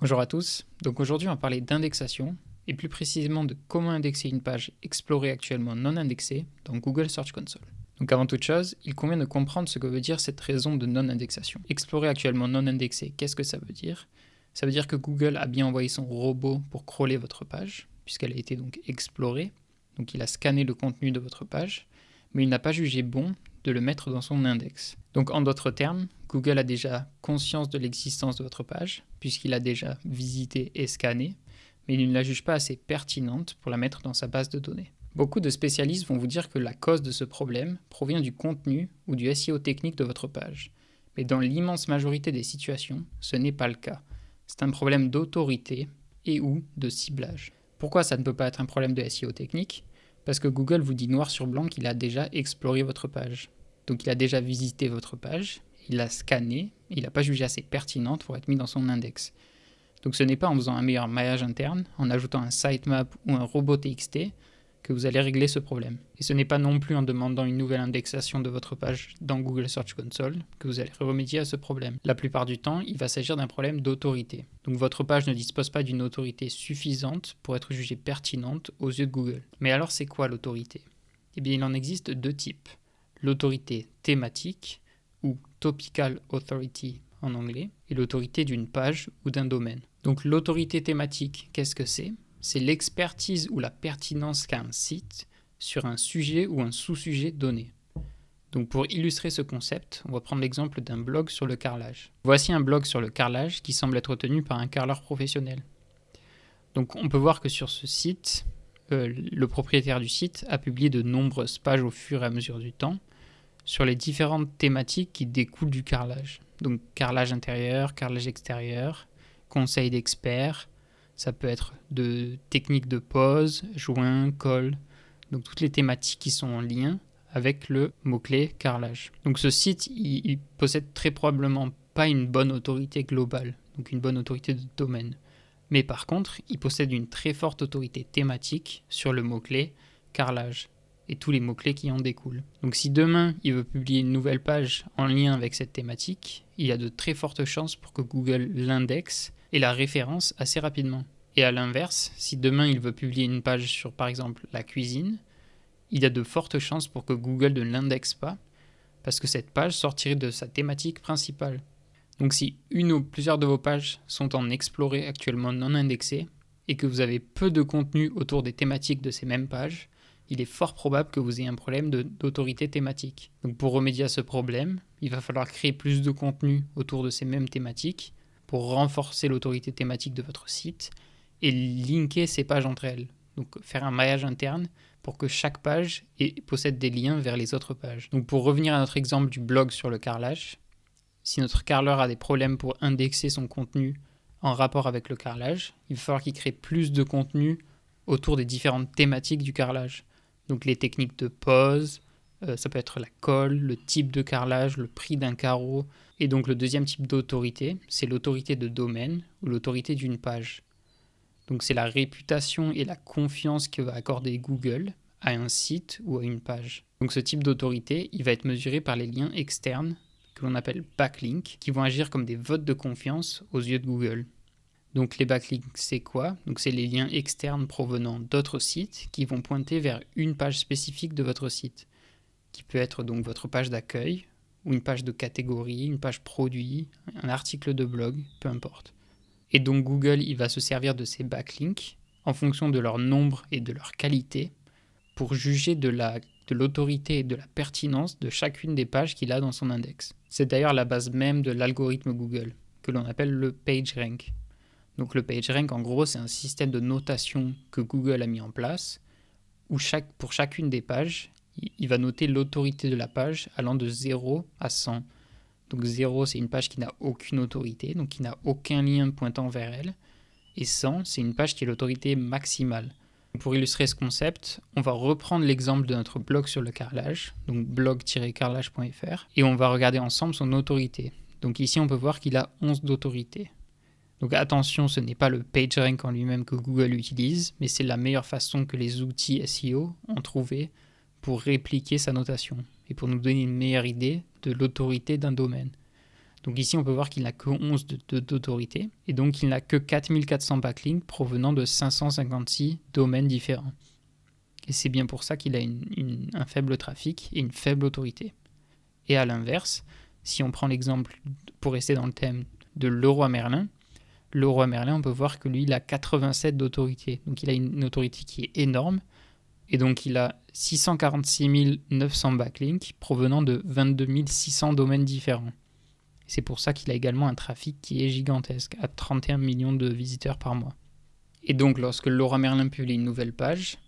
Bonjour à tous, donc aujourd'hui on va parler d'indexation et plus précisément de comment indexer une page explorée actuellement non indexée dans Google Search Console. Donc avant toute chose, il convient de comprendre ce que veut dire cette raison de non-indexation. Explorer actuellement non indexée, qu'est-ce que ça veut dire? Ça veut dire que Google a bien envoyé son robot pour crawler votre page, puisqu'elle a été donc explorée, donc il a scanné le contenu de votre page, mais il n'a pas jugé bon de le mettre dans son index. Donc en d'autres termes, Google a déjà conscience de l'existence de votre page, puisqu'il a déjà visité et scanné, mais il ne la juge pas assez pertinente pour la mettre dans sa base de données. Beaucoup de spécialistes vont vous dire que la cause de ce problème provient du contenu ou du SEO technique de votre page. Mais dans l'immense majorité des situations, ce n'est pas le cas. C'est un problème d'autorité et ou de ciblage. Pourquoi ça ne peut pas être un problème de SEO technique? Parce que Google vous dit noir sur blanc qu'il a déjà exploré votre page. Donc il a déjà visité votre page, il l'a scannée, il n'a pas jugé assez pertinente pour être mis dans son index. Donc ce n'est pas en faisant un meilleur maillage interne, en ajoutant un sitemap ou un robot TXT, que vous allez régler ce problème. Et ce n'est pas non plus en demandant une nouvelle indexation de votre page dans Google Search Console que vous allez remédier à ce problème. La plupart du temps, il va s'agir d'un problème d'autorité. Donc votre page ne dispose pas d'une autorité suffisante pour être jugée pertinente aux yeux de Google. Mais alors c'est quoi l'autorité? Eh bien il en existe deux types. L'autorité thématique, ou Topical Authority en anglais, et l'autorité d'une page ou d'un domaine. Donc l'autorité thématique, qu'est-ce que c'est? C'est l'expertise ou la pertinence qu'a un site sur un sujet ou un sous-sujet donné. Donc pour illustrer ce concept, on va prendre l'exemple d'un blog sur le carrelage. Voici un blog sur le carrelage qui semble être tenu par un carreleur professionnel. Donc on peut voir que sur ce site, le propriétaire du site a publié de nombreuses pages au fur et à mesure du temps sur les différentes thématiques qui découlent du carrelage. Donc carrelage intérieur, carrelage extérieur, conseils d'experts, ça peut être de techniques de pose, joint, colle, donc toutes les thématiques qui sont en lien avec le mot-clé carrelage. Donc ce site, il possède très probablement pas une bonne autorité globale, donc une bonne autorité de domaine. Mais par contre, il possède une très forte autorité thématique sur le mot-clé carrelage et tous les mots-clés qui en découlent. Donc si demain il veut publier une nouvelle page en lien avec cette thématique, il y a de très fortes chances pour que Google l'indexe et la référence assez rapidement. Et à l'inverse, si demain il veut publier une page sur par exemple la cuisine, il y a de fortes chances pour que Google ne l'indexe pas, parce que cette page sortirait de sa thématique principale. Donc si une ou plusieurs de vos pages sont en exploré actuellement non indexées, et que vous avez peu de contenu autour des thématiques de ces mêmes pages, il est fort probable que vous ayez un problème d'autorité thématique. Donc pour remédier à ce problème, il va falloir créer plus de contenu autour de ces mêmes thématiques pour renforcer l'autorité thématique de votre site et linker ces pages entre elles. Donc faire un maillage interne pour que chaque page possède des liens vers les autres pages. Donc pour revenir à notre exemple du blog sur le carrelage, si notre carreleur a des problèmes pour indexer son contenu en rapport avec le carrelage, il va falloir qu'il crée plus de contenu autour des différentes thématiques du carrelage. Donc les techniques de pose, ça peut être la colle, le type de carrelage, le prix d'un carreau. Et donc le deuxième type d'autorité, c'est l'autorité de domaine ou l'autorité d'une page. Donc c'est la réputation et la confiance que va accorder Google à un site ou à une page. Donc ce type d'autorité, il va être mesuré par les liens externes que l'on appelle backlinks, qui vont agir comme des votes de confiance aux yeux de Google. Donc les backlinks, c'est quoi? Donc c'est les liens externes provenant d'autres sites qui vont pointer vers une page spécifique de votre site, qui peut être donc votre page d'accueil, ou une page de catégorie, une page produit, un article de blog, peu importe. Et donc Google, il va se servir de ces backlinks en fonction de leur nombre et de leur qualité pour juger de l'autorité et de la pertinence de chacune des pages qu'il a dans son index. C'est d'ailleurs la base même de l'algorithme Google, que l'on appelle le PageRank. Donc le PageRank, en gros, c'est un système de notation que Google a mis en place, où pour chacune des pages, il va noter l'autorité de la page allant de 0 à 100. Donc 0, c'est une page qui n'a aucune autorité, donc qui n'a aucun lien pointant vers elle. Et 100, c'est une page qui est l'autorité maximale. Pour illustrer ce concept, on va reprendre l'exemple de notre blog sur le carrelage, donc blog-carrelage.fr, et on va regarder ensemble son autorité. Donc ici, on peut voir qu'il a 11 d'autorité. Donc attention, ce n'est pas le PageRank en lui-même que Google utilise, mais c'est la meilleure façon que les outils SEO ont trouvé pour répliquer sa notation et pour nous donner une meilleure idée de l'autorité d'un domaine. Donc ici, on peut voir qu'il n'a que 11 d'autorité, et donc il n'a que 4400 backlinks provenant de 556 domaines différents. Et c'est bien pour ça qu'il a un faible trafic et une faible autorité. Et à l'inverse, si on prend l'exemple, pour rester dans le thème, de Leroy Merlin, on peut voir que lui, il a 87 d'autorité. Donc il a une autorité qui est énorme, et donc il a 646 900 backlinks provenant de 22 600 domaines différents. C'est pour ça qu'il a également un trafic qui est gigantesque, à 31 millions de visiteurs par mois. Et donc, lorsque Leroy Merlin publie une nouvelle page,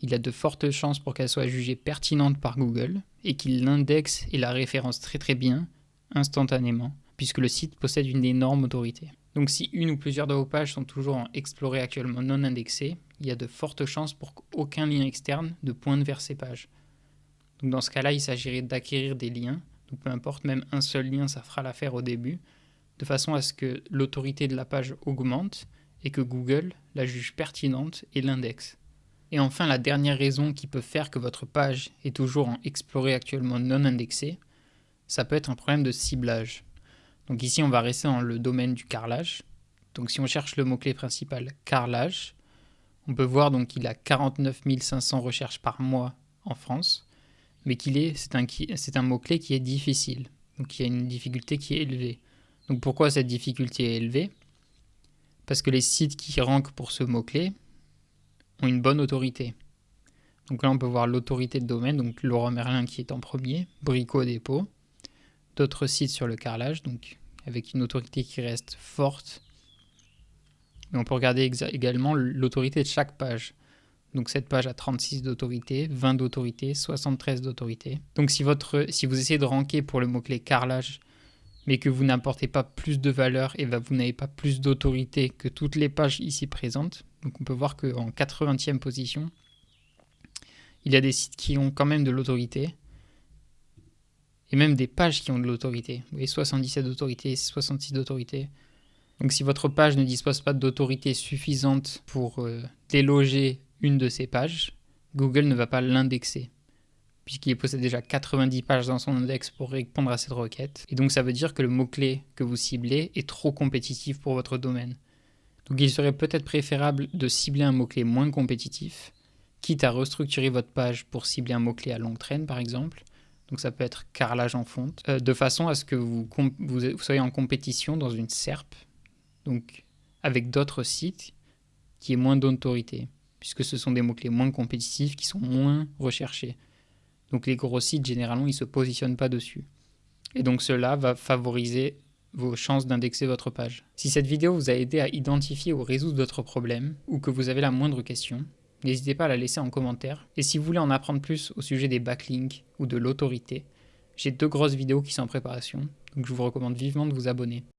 il a de fortes chances pour qu'elle soit jugée pertinente par Google et qu'il l'indexe et la référence très très bien, instantanément, puisque le site possède une énorme autorité. Donc si une ou plusieurs de vos pages sont toujours en exploré actuellement non indexé, il y a de fortes chances pour qu'aucun lien externe ne pointe vers ces pages. Donc dans ce cas-là, il s'agirait d'acquérir des liens. Donc peu importe, même un seul lien, ça fera l'affaire au début, de façon à ce que l'autorité de la page augmente et que Google la juge pertinente et l'indexe. Et enfin, la dernière raison qui peut faire que votre page est toujours en exploré actuellement non indexé, ça peut être un problème de ciblage. Donc ici, on va rester dans le domaine du carrelage. Donc si on cherche le mot-clé principal carrelage, on peut voir donc qu'il a 49 500 recherches par mois en France, mais c'est un mot-clé qui est difficile. Donc il y a une difficulté qui est élevée. Donc pourquoi cette difficulté est élevée ? Parce que les sites qui rankent pour ce mot-clé ont une bonne autorité. Donc là on peut voir l'autorité de domaine, donc Leroy Merlin qui est en premier, Brico Dépôt, d'autres sites sur le carrelage, donc avec une autorité qui reste forte. Mais on peut regarder également l'autorité de chaque page. Donc cette page a 36 d'autorité, 20 d'autorité, 73 d'autorité. Donc si vous essayez de ranker pour le mot-clé carrelage, mais que vous n'apportez pas plus de valeur et vous n'avez pas plus d'autorité que toutes les pages ici présentes, donc on peut voir qu'en 80e position, il y a des sites qui ont quand même de l'autorité, et même des pages qui ont de l'autorité. Vous voyez, 77 d'autorité, 66 d'autorité. Donc si votre page ne dispose pas d'autorité suffisante pour déloger une de ces pages, Google ne va pas l'indexer, puisqu'il possède déjà 90 pages dans son index pour répondre à cette requête. Et donc ça veut dire que le mot-clé que vous ciblez est trop compétitif pour votre domaine. Donc il serait peut-être préférable de cibler un mot-clé moins compétitif, quitte à restructurer votre page pour cibler un mot-clé à longue traîne par exemple. Donc ça peut être carrelage en fonte, de façon à ce que vous soyez en compétition dans une SERP, donc avec d'autres sites qui aient moins d'autorité, puisque ce sont des mots-clés moins compétitifs qui sont moins recherchés. Donc les gros sites, généralement, ils ne se positionnent pas dessus. Et donc cela va favoriser vos chances d'indexer votre page. Si cette vidéo vous a aidé à identifier ou résoudre d'autres problèmes, ou que vous avez la moindre question, n'hésitez pas à la laisser en commentaire. Et si vous voulez en apprendre plus au sujet des backlinks ou de l'autorité, j'ai 2 grosses vidéos qui sont en préparation, donc je vous recommande vivement de vous abonner.